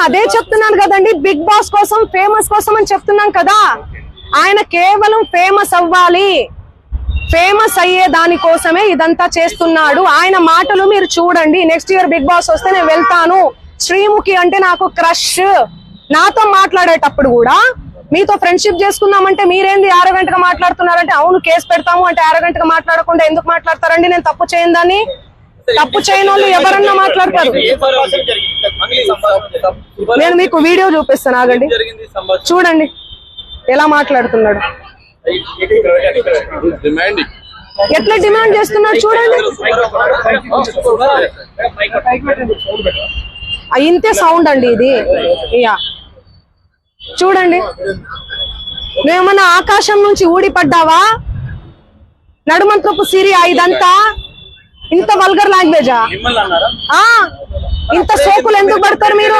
అదే చెప్తున్నాను కదండి, బిగ్ బాస్ కోసం ఫేమస్ కోసం అని చెప్తున్నాం కదా. ఆయన కేవలం ఫేమస్ అవ్వాలి, ఫేమస్ అయ్యే దానికోసమే ఇదంతా చేస్తున్నాడు. ఆయన మాటలు మీరు చూడండి. నెక్స్ట్ ఇయర్ బిగ్ బాస్ వస్తే నేను వెళ్తాను, శ్రీముఖి అంటే నాకు క్రష్, నాతో మాట్లాడేటప్పుడు కూడా మీతో ఫ్రెండ్షిప్ చేసుకుందామంటే మీరేంది ఆరోగెంట్ గా మాట్లాడుతున్నారంటే, అవును కేసు పెడతాము అంటే ఆరోగెంట్ గా మాట్లాడకుండా ఎందుకు మాట్లాడతారండి? నేను తప్పు చేయను దాన్ని. తప్పు చేయని వాళ్ళు ఎవరన్నా మాట్లాడతారు. నేను మీకు వీడియో చూపిస్తాను, ఆగండి, చూడండి ఎలా మాట్లాడుతున్నాడు, ఎట్లా డిమాండ్ చేస్తున్నాడు చూడండి. ఇంతే సౌండ్ అండి ఇది. యా చూడండి, నువ్వేమన్నా ఆకాశం నుంచి ఊడిపడ్డావా? నడుమంత్రపు సిరియా ఇదంతా? ఇంత వల్గర్ లాంగ్వేజా? ఇంత సోకులు ఎందుకు పడతారు మీరు?